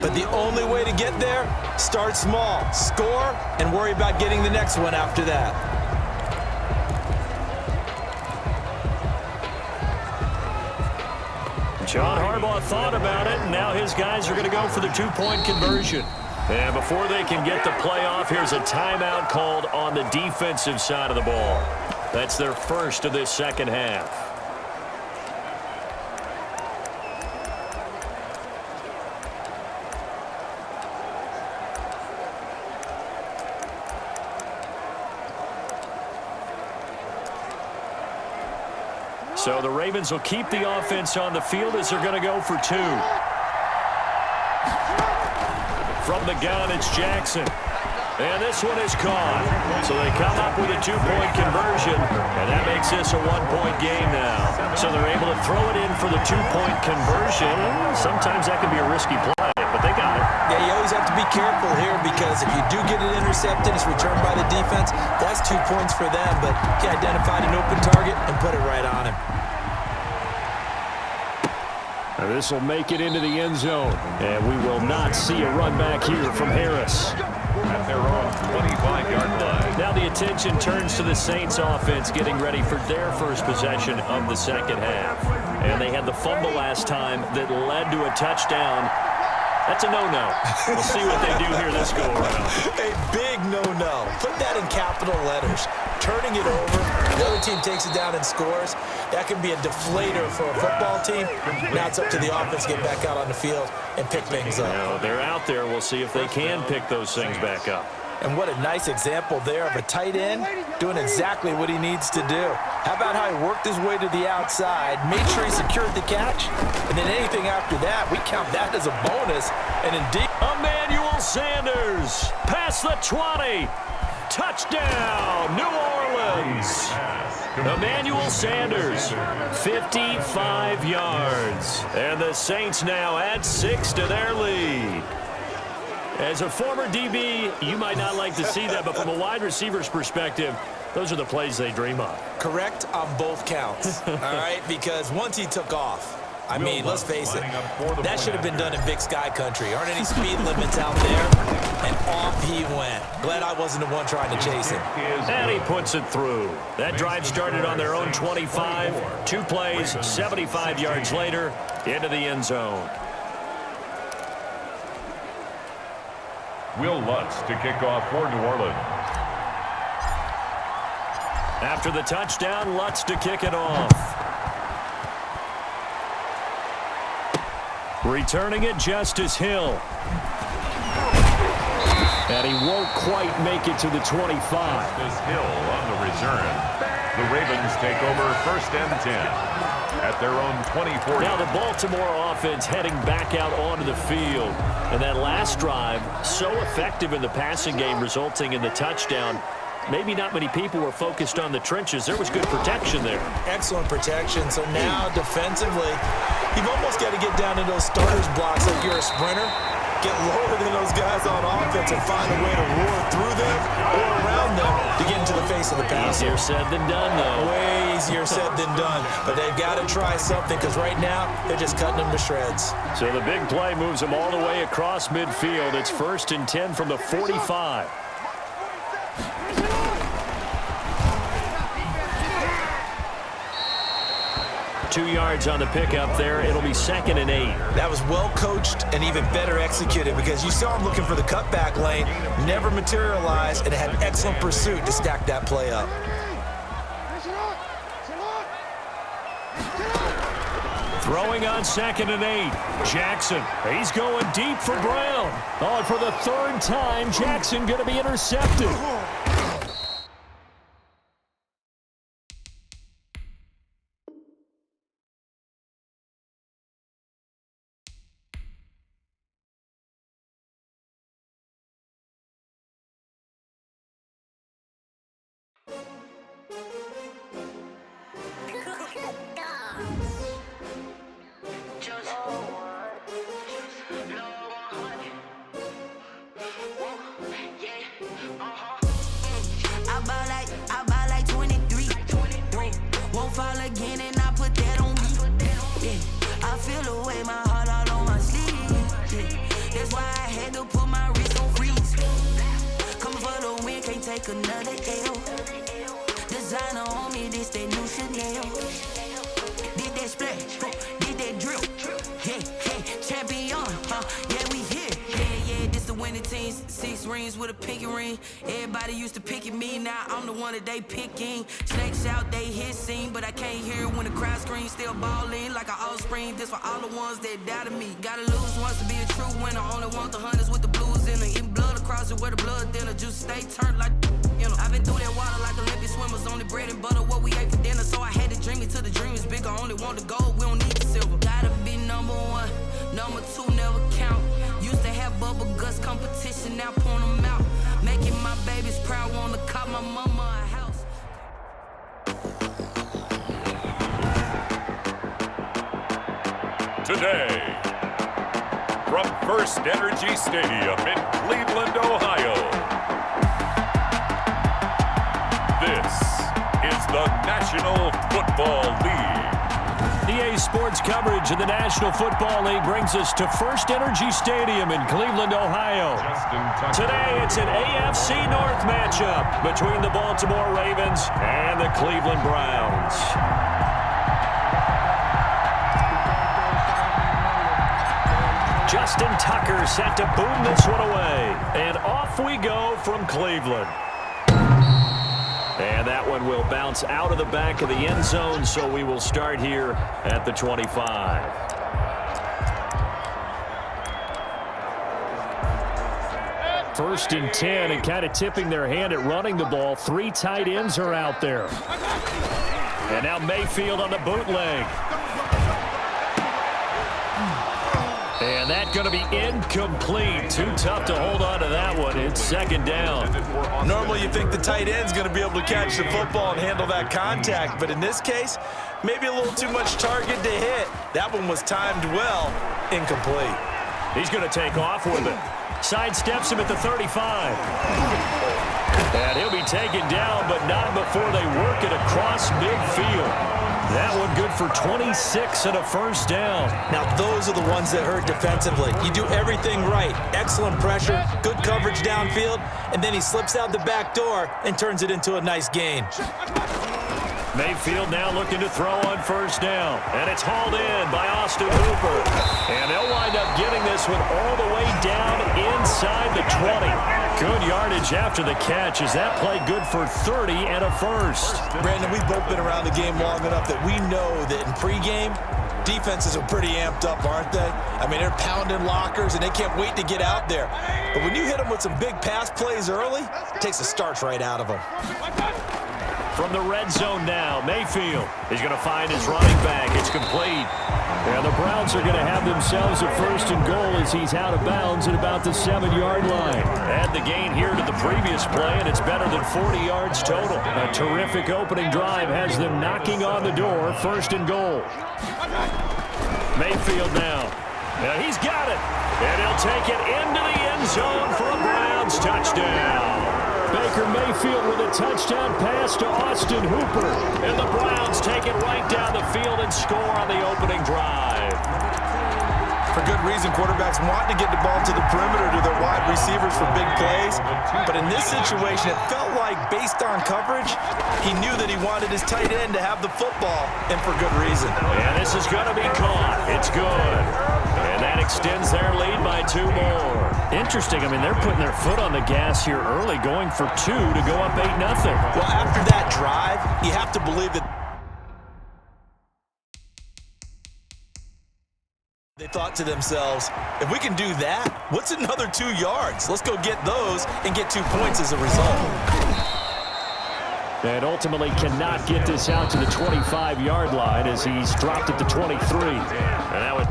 But the only way to get there, start small, score, and worry about getting the next one after that. John Harbaugh thought about it, and now his guys are going to go for the two-point conversion. And before they can get the play off, here's a timeout called on the defensive side of the ball. That's their first of this second half. So the Ravens will keep the offense on the field as they're going to go for two. From the gun, it's Jackson. And this one is caught. So they come up with a two-point conversion, and that makes this a one-point game now. So they're able to throw it in for the two-point conversion. Sometimes that can be a risky play, but they got it. Yeah, you always have to be careful here because if you do get it intercepted, it's returned by the defense, that's 2 points for them. But he identified an open target and put it right on him. This will make it into the end zone, and we will not see a run back here from Harris. At their own 25-yard line. Now the attention turns to the Saints offense getting ready for their first possession of the second half. And they had the fumble last time that led to a touchdown. That's a no-no. We'll see what they do here this go-around. A big no-no. Put that in capital letters. Turning it over, the other team takes it down and scores. That can be a deflator for a football team. Now it's up to the offense to get back out on the field and pick things up. Now, they're out there. We'll see if they can pick those things back up. And what a nice example there of a tight end doing exactly what he needs to do. How about how he worked his way to the outside, made sure he secured the catch, and then anything after that, we count that as a bonus. And indeed, Emmanuel Sanders past the 20. Touchdown, New Orleans. Emmanuel Sanders, 55 yards. And the Saints now add 6 to their lead. As a former DB, you might not like to see that, but from a wide receiver's perspective, those are the plays they dream of. Correct on both counts, all right? Because once he took off, I mean, let's face it, that should have been done in Big Sky country. Aren't any speed limits out there? And off he went. Glad I wasn't the one trying to chase him. And he puts it through. That drive started on their own 25. 2 plays, 75 yards later, into the end zone. Will Lutz to kick off for New Orleans. After the touchdown, Lutz to kick it off. Returning it, Justice Hill. And he won't quite make it to the 25. Justice Hill on the return. The Ravens take over 1st and 10 at their own 24. Now the Baltimore offense heading back out onto the field. And that last drive, so effective in the passing game, resulting in the touchdown. Maybe not many people were focused on the trenches. There was good protection there. Excellent protection. So now defensively, you've almost got to get down to those starters blocks like you're a sprinter. Get lower than those guys on offense and find a way to roar through them or around them to get into the face of the passer. Easier said than done, though. Way easier said than done. But they've got to try something because right now they're just cutting them to shreds. So the big play moves them all the way across midfield. It's 1st and 10 from the 45. Two yards on the pickup there. It'll be 2nd and 8. That was well coached and even better executed because you saw him looking for the cutback lane, never materialized, and had excellent pursuit to stack that play up. Throwing on 2nd and 8. Jackson, he's going deep for Brown. Oh, and for the 3rd time, Jackson going to be intercepted. That's why why I had to put my wrist on freeze. Coming for the win, can't take another L. Designer on me, this that new Chanel. Did that splash, did that drill. Yeah, champion, yeah, we here. Yeah, this the winning team. 6 rings with a pinky ring. Everybody used to pick at me, now I'm the one that they picking. Snakes out, they hit scene, but I can't hear it when the crowd screams. Still ballin' like an offspring. This for all the ones that doubted me. Gotta lose once to be a true winner. Only want the hunters with the blues in it. Eating blood across it where the blood thinner. Juice stay turned like you know. I've been through that water like Olympic swimmers. Only bread and butter what we ate for dinner. So I had to dream it till the dream is bigger. Only want the gold, we don't need the silver. Gotta be number 1, number 2 never count. Used to have bubble guts competition, now point them out. Making my babies proud, wanna cop my mama a house. Today, from First Energy Stadium in Cleveland, Ohio, this is the National Football League. EA Sports coverage of the National Football League brings us to First Energy Stadium in Cleveland, Ohio. Today, it's an AFC North matchup between the Baltimore Ravens and the Cleveland Browns. Justin Tucker set to boom this one away. And off we go from Cleveland. And that one will bounce out of the back of the end zone, so we will start here at the 25. First and 10, and kind of tipping their hand at running the ball. 3 tight ends are out there. And now Mayfield on the bootleg. And that's going to be incomplete. Too tough to hold on to that one. It's second down. Normally you think the tight end's going to be able to catch the football and handle that contact, but in this case, maybe a little too much target to hit. That one was timed well. Incomplete. He's going to take off with it. Sidesteps him at the 35. And he'll be taken down, but not before they work it across midfield. That one good for 26 and a first down. Now those are the ones that hurt defensively. You do everything right. Excellent pressure, good coverage downfield, and then he slips out the back door and turns it into a nice gain. Mayfield now looking to throw on first down. And it's hauled in by Austin Hooper. And they'll wind up getting this one all the way down inside the 20. Good yardage after the catch. Is that play good for 30 and a first? Brandon, we've both been around the game long enough that we know that in pregame, defenses are pretty amped up, aren't they? I mean, they're pounding lockers, and they can't wait to get out there. But when you hit them with some big pass plays early, it takes the starch right out of them. From the red zone now, Mayfield is going to find his running back. It's complete. And the Browns are going to have themselves a first and goal as he's out of bounds at about the 7-yard line. Add the gain here to the previous play, and it's better than 40 yards total. A terrific opening drive has them knocking on the door. First and goal. Mayfield now. Now he's got it. And he'll take it into the end zone for a Browns touchdown. Baker Mayfield with a touchdown pass to Austin Hooper. And the Browns take it right down the field and score on the opening drive. For good reason, quarterbacks want to get the ball to the perimeter to their wide receivers for big plays. But in this situation, it felt like, based on coverage, he knew that he wanted his tight end to have the football, and for good reason. And this is going to be caught. It's good. And that extends their lead by 2 more. Interesting. I mean, they're putting their foot on the gas here early, going for 2 to go up 8-0. Well, after that drive, you have to believe that they thought to themselves, if we can do that, what's another 2 yards? Let's go get those and get 2 points as a result. And ultimately cannot get this out to the 25-yard line as he's dropped at the 23. And that would